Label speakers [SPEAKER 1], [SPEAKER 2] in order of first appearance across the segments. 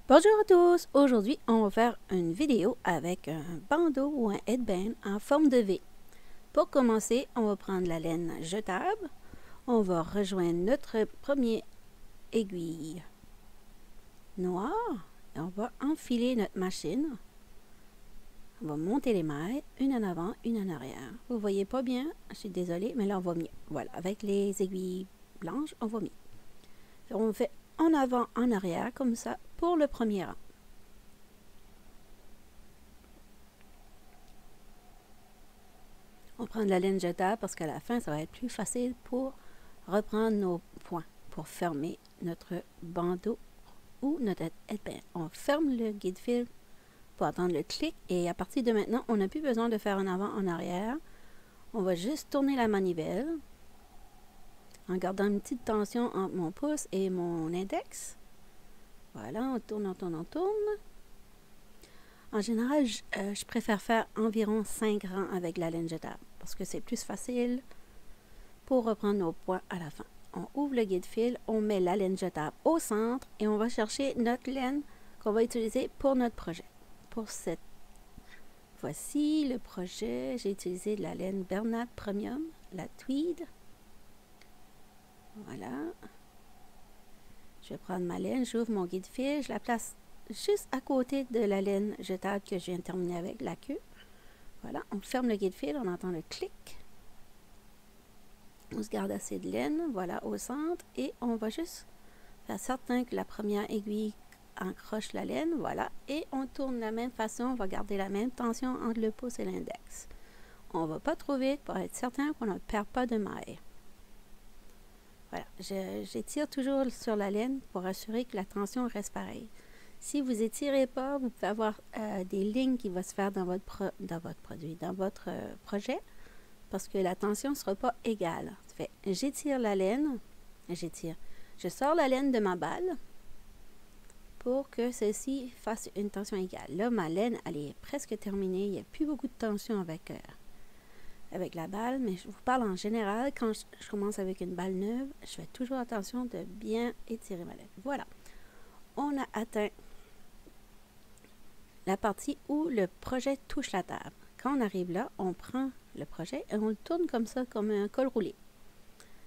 [SPEAKER 1] Bonjour à tous! Aujourd'hui, on va faire une vidéo avec un bandeau ou un headband en forme de V. Pour commencer, on va prendre la laine jetable. On va rejoindre notre premier aiguille noire et on va enfiler notre machine. On va monter les mailles, une en avant, une en arrière. Vous voyez pas bien, je suis désolée, mais là on va mieux. Voilà, avec les aiguilles blanches, on va mieux. On fait en avant, en arrière, comme ça, pour le premier rang. On prend de la laine jetable parce qu'à la fin, ça va être plus facile pour reprendre nos points, pour fermer notre bandeau ou notre headband. On ferme le guide fil pour attendre le clic et à partir de maintenant, on n'a plus besoin de faire en avant, en arrière. On va juste tourner la manivelle en gardant une petite tension entre mon pouce et mon index. Voilà, on tourne, on tourne, on tourne. En général, je préfère faire environ 5 rangs avec la laine jetable parce que c'est plus facile pour reprendre nos points à la fin. On ouvre le guide fil, on met la laine jetable au centre et on va chercher notre laine qu'on va utiliser pour notre projet. Pour cette fois-ci, le projet, j'ai utilisé de la laine Bernat Premium, la tweed. Voilà. Je vais prendre ma laine, j'ouvre mon guide fil, je la place juste à côté de la laine jetable que je viens de terminer avec la queue. Voilà, on ferme le guide fil, on entend le clic. On se garde assez de laine, voilà, au centre, et on va juste faire certain que la première aiguille accroche la laine, voilà, et on tourne de la même façon, on va garder la même tension entre le pouce et l'index. On ne va pas trop vite pour être certain qu'on ne perd pas de maille. Voilà, j'étire toujours sur la laine pour assurer que la tension reste pareille. Si vous étirez pas, vous pouvez avoir des lignes qui vont se faire dans votre projet, parce que la tension ne sera pas égale. J'étire la laine, je sors la laine de ma balle pour que celle-ci fasse une tension égale. Là, ma laine, elle est presque terminée. Il n'y a plus beaucoup de tension avec la balle, mais je vous parle en général. Quand je commence avec une balle neuve, je fais toujours attention de bien étirer ma laine. Voilà. On a atteint la partie où le projet touche la table. Quand on arrive là, on prend le projet et on le tourne comme ça, comme un col roulé.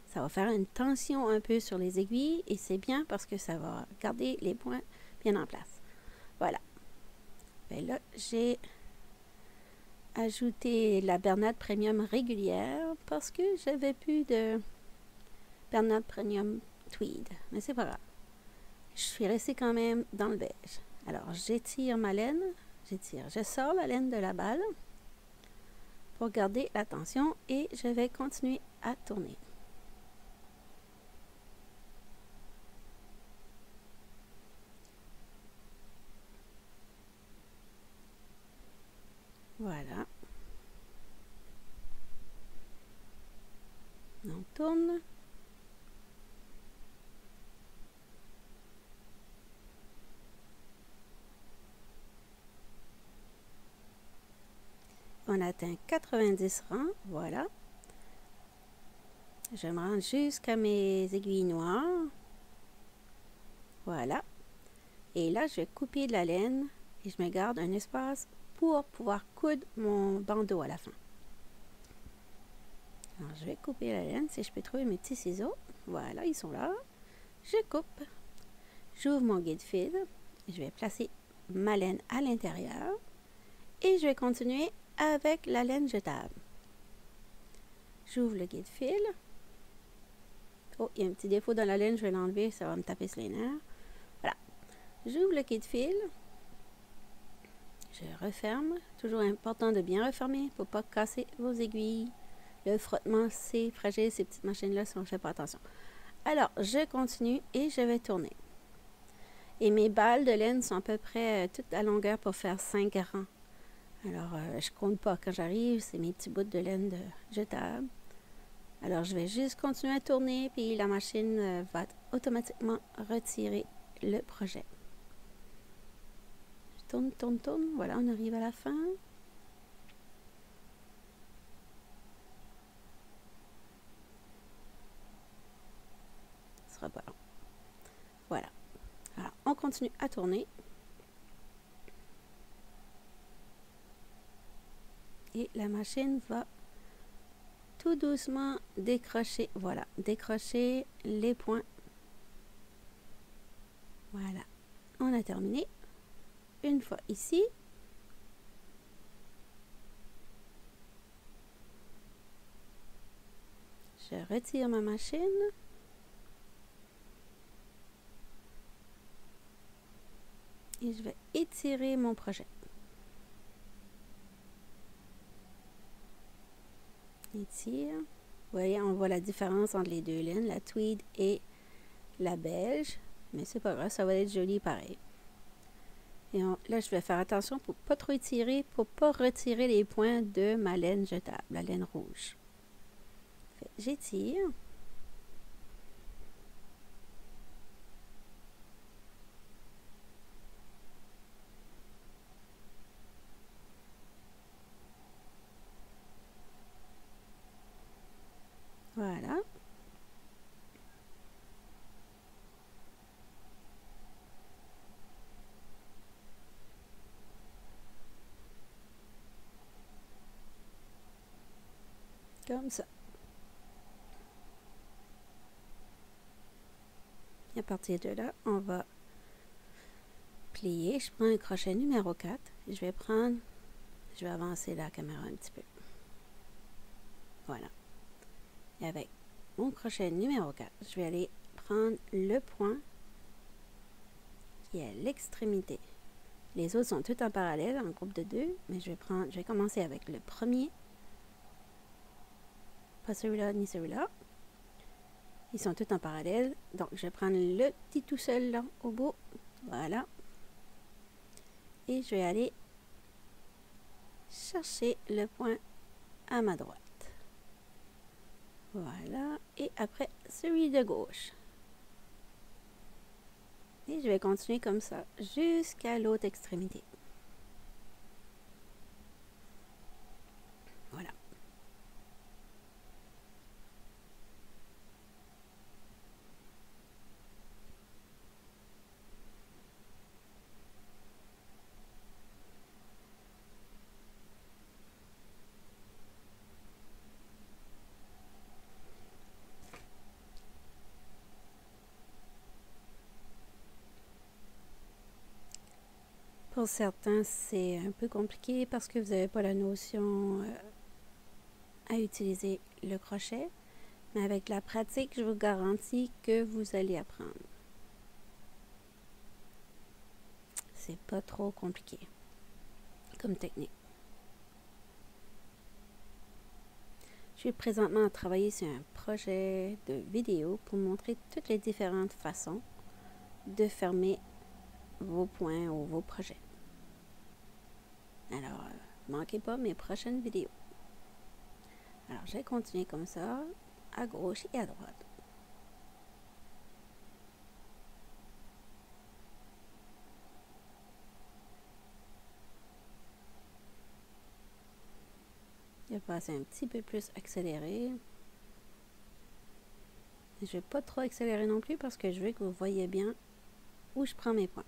[SPEAKER 1] Ça va faire une tension un peu sur les aiguilles et c'est bien parce que ça va garder les points bien en place. Voilà. Et là, j'ai ajouté la Bernat Premium régulière parce que j'avais plus de Bernat Premium Tweed. Mais c'est pas grave. Je suis restée quand même dans le beige. Alors, j'étire ma laine. Je sors la laine de la balle pour garder la tension et je vais continuer à tourner. Voilà. On tourne. On atteint 90 rangs. Voilà. Je me rends jusqu'à mes aiguilles noires. Voilà. Et là, je vais couper de la laine et je me garde un espace pour pouvoir coudre mon bandeau à la fin. Alors, je vais couper la laine, si je peux trouver mes petits ciseaux. Voilà, ils sont là. Je coupe. J'ouvre mon guide fil. Je vais placer ma laine à l'intérieur. Et je vais continuer avec la laine jetable. J'ouvre le guide fil. Oh, il y a un petit défaut dans la laine, je vais l'enlever, ça va me taper sur les nerfs. Voilà. J'ouvre le guide fil. Je referme. Toujours important de bien refermer pour ne pas casser vos aiguilles. Le frottement, c'est fragile, ces petites machines-là, si on ne fait pas attention. Alors, je continue et je vais tourner. Et mes balles de laine sont à peu près toute la longueur pour faire 5 rangs. Alors, je ne compte pas. Quand j'arrive, c'est mes petits bouts de laine jetable. Alors, je vais juste continuer à tourner, puis la machine va automatiquement retirer le projet. Je tourne, tourne, tourne. Voilà, on arrive à la fin. Ce sera pas long. Voilà. Alors, on continue à tourner. Et la machine va tout doucement décrocher, voilà, décrocher les points. Voilà, on a terminé. Une fois ici, je retire ma machine. Et je vais étirer mon projet. Étire. Vous voyez, on voit la différence entre les deux laines, la tweed et la beige. Mais c'est pas grave, ça va être joli pareil. Et là, je vais faire attention pour pas trop étirer, pour pas retirer les points de ma laine jetable, la laine rouge. J'étire. Voilà. Comme ça. Et à partir de là, on va plier. Je prends un crochet numéro 4. Et je vais avancer la caméra un petit peu. Voilà. Et avec mon crochet numéro 4, je vais aller prendre le point qui est à l'extrémité. Les autres sont tous en parallèle, en groupe de 2, mais je vais commencer avec le premier. Pas celui-là ni celui-là. Ils sont tous en parallèle, donc je vais prendre le petit tout seul là au bout. Voilà. Et je vais aller chercher le point à ma droite. Voilà. Et après, celui de gauche. Et je vais continuer comme ça jusqu'à l'autre extrémité. Voilà. Pour certains, c'est un peu compliqué parce que vous n'avez pas la notion à utiliser le crochet. Mais avec la pratique, je vous garantis que vous allez apprendre. C'est pas trop compliqué comme technique. Je suis présentement à travailler sur un projet de vidéo pour montrer toutes les différentes façons de fermer vos points ou vos projets. Alors, manquez pas mes prochaines vidéos. Alors, je vais continuer comme ça, à gauche et à droite. Je vais passer un petit peu plus accéléré. Je ne vais pas trop accélérer non plus parce que je veux que vous voyez bien où je prends mes points.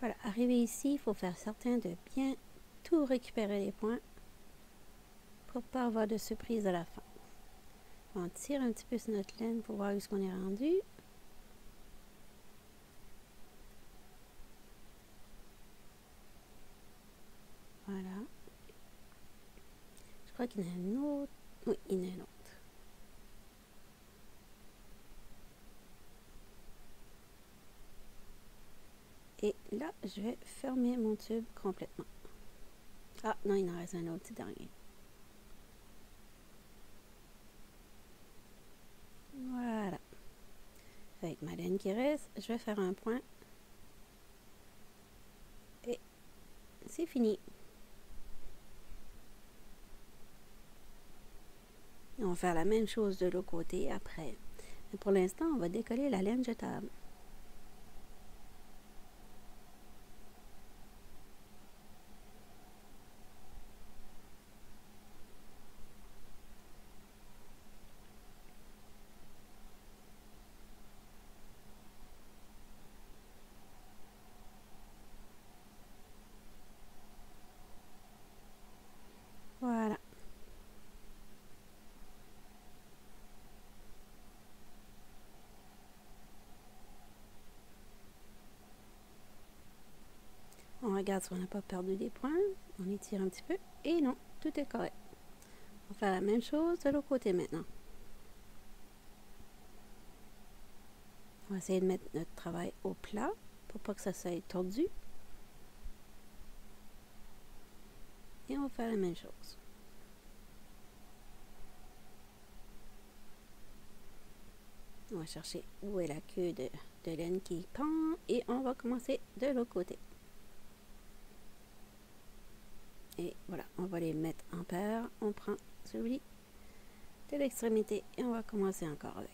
[SPEAKER 1] Voilà, arrivé ici, il faut faire certain de bien tout récupérer les points pour ne pas avoir de surprise à la fin. On tire un petit peu sur notre laine pour voir où est-ce qu'on est rendu. Voilà. Je crois qu'il y en a un autre. Oui, il y en a un autre. je vais fermer mon tube complètement. Ah non, il en reste un autre petit dernier. Voilà. Avec ma laine qui reste, je vais faire un point. Et c'est fini. Et on va faire la même chose de l'autre côté après. Mais pour l'instant, on va décoller la laine jetable. Voilà. On regarde si on n'a pas perdu des points. On étire un petit peu. Et non, tout est correct. On va faire la même chose de l'autre côté maintenant. On va essayer de mettre notre travail au plat pour pas que ça soit tordu. Et on va faire la même chose. On va chercher où est la queue de laine qui pend et on va commencer de l'autre côté. Et voilà, on va les mettre en paire. On prend celui de l'extrémité et on va commencer encore avec.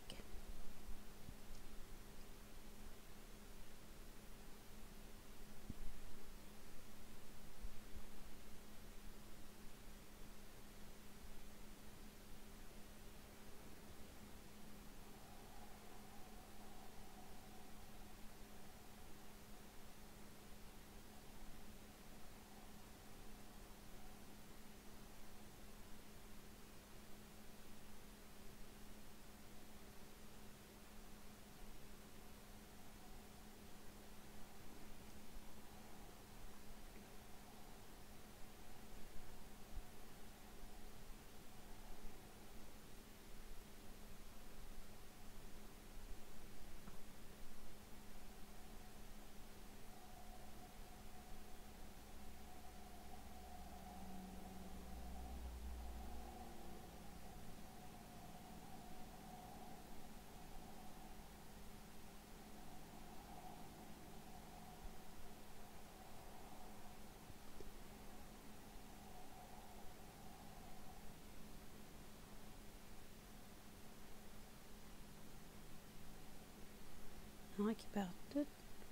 [SPEAKER 1] On récupère toutes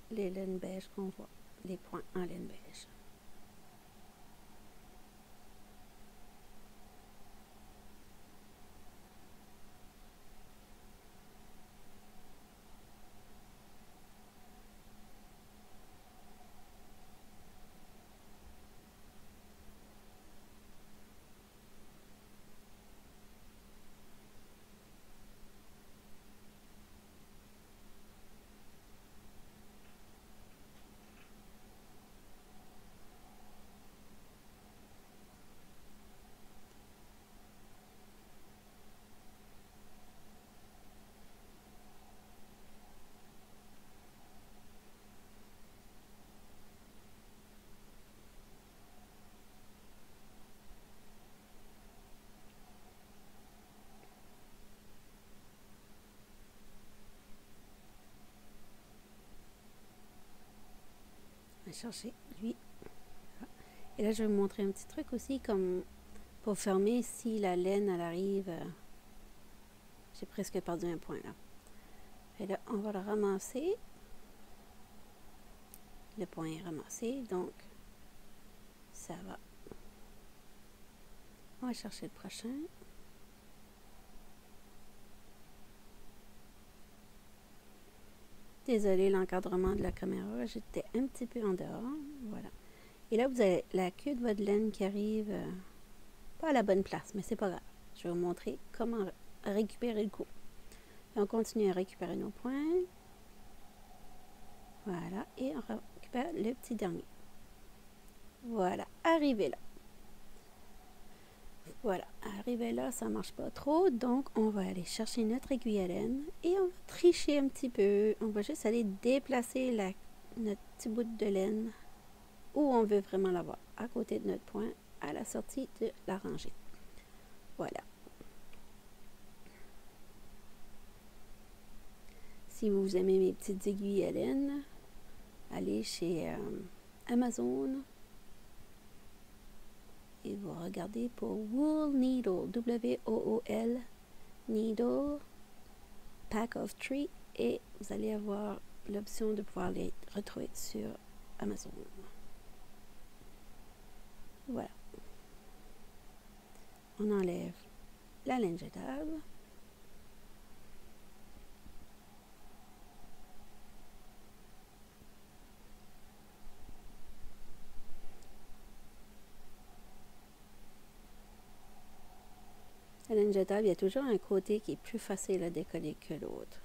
[SPEAKER 1] les laines beiges qu'on voit, les points en laine beige. On va chercher lui. Et là, je vais vous montrer un petit truc aussi, comme pour fermer si la laine, elle arrive. J'ai presque perdu un point là. Et là, on va le ramasser. Le point est ramassé, donc ça va. On va chercher le prochain. Désolée, l'encadrement de la caméra, j'étais un petit peu en dehors. Voilà. Et là, vous avez la queue de votre laine qui arrive pas à la bonne place, mais c'est pas grave. Je vais vous montrer comment récupérer le coup. Et on continue à récupérer nos points. Voilà. Et on récupère le petit dernier. Voilà. Arrivé là. Voilà. Arrivé là, ça marche pas trop. Donc, on va aller chercher notre aiguille à laine. Et on va tricher un petit peu. On va juste aller déplacer notre petit bout de laine où on veut vraiment l'avoir, à côté de notre point, à la sortie de la rangée. Voilà. Si vous aimez mes petites aiguilles à laine, allez chez Amazon et vous regardez pour Wool Needle, W-O-O-L, Needle, Pack of 3, et vous allez avoir l'option de pouvoir les retrouver sur Amazon. Voilà. On enlève la laine jetable. La laine jetable, il y a toujours un côté qui est plus facile à décoller que l'autre.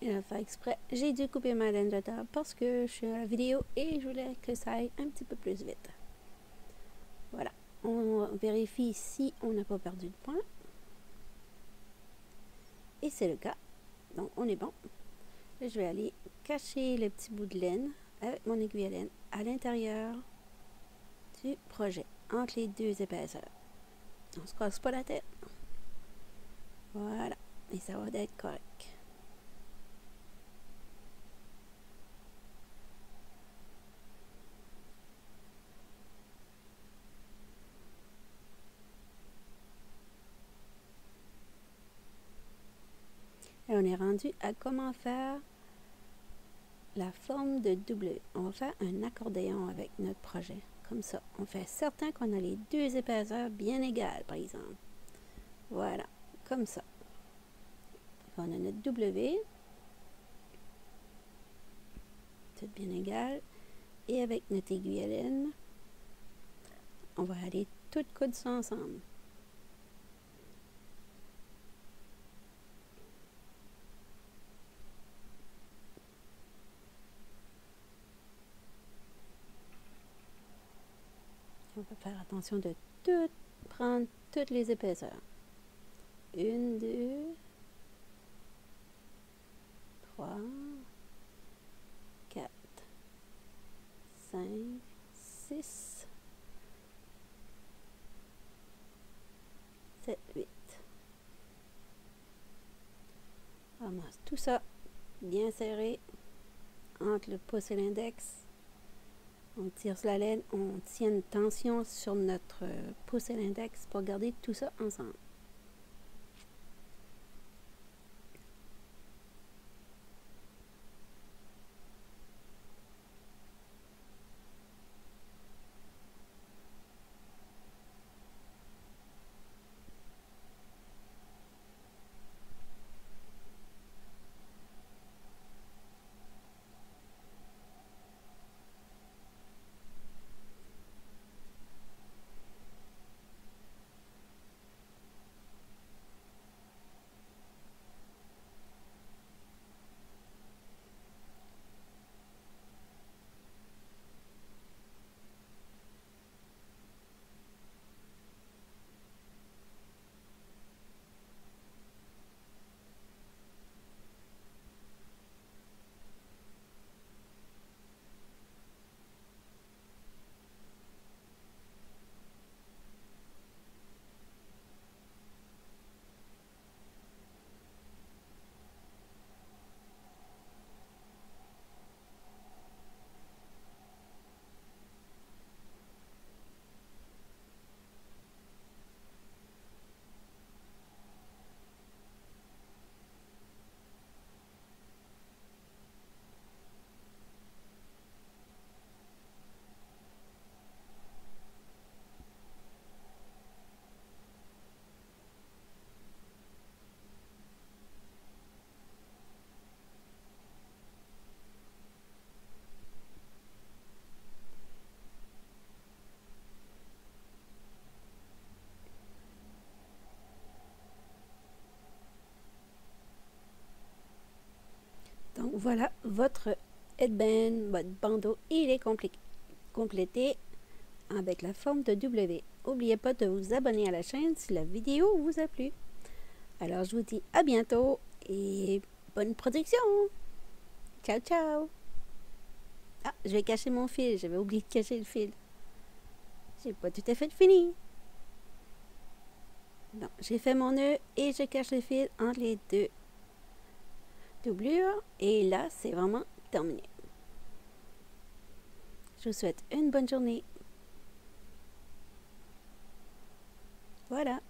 [SPEAKER 1] Et faire exprès, j'ai dû couper ma laine jetable parce que je suis à la vidéo et je voulais que ça aille un petit peu plus vite. Voilà. On vérifie si on n'a pas perdu de point. Et c'est le cas. Donc, on est bon. Là, je vais aller cacher le petit bout de laine avec mon aiguille à laine à l'intérieur du projet, entre les deux épaisseurs. On ne se casse pas la tête. Voilà. Et ça va être correct. Et on est rendu à comment faire la forme de W. On va faire un accordéon avec notre projet. Comme ça. On fait certain qu'on a les deux épaisseurs bien égales, par exemple. Voilà. Comme ça. On a notre W. Tout bien égal. Et avec notre aiguille à laine, on va aller toutes coudre ça ensemble. On va faire attention de tout prendre toutes les épaisseurs. 1, 2, 3, 4, 5, 6, 7, 8. On ramasse tout ça bien serré entre le pouce et l'index. On tire sur la laine, on tient une tension sur notre pouce et l'index pour garder tout ça ensemble. Voilà, votre headband, votre bandeau, il est complété avec la forme de W. N'oubliez pas de vous abonner à la chaîne si la vidéo vous a plu. Alors, je vous dis à bientôt et bonne production! Ciao, ciao! Ah, je vais cacher mon fil. J'avais oublié de cacher le fil. J'ai pas tout à fait fini. Bon, j'ai fait mon nœud et je cache le fil entre les deux doublures. Et là, c'est vraiment terminé. Je vous souhaite une bonne journée. Voilà.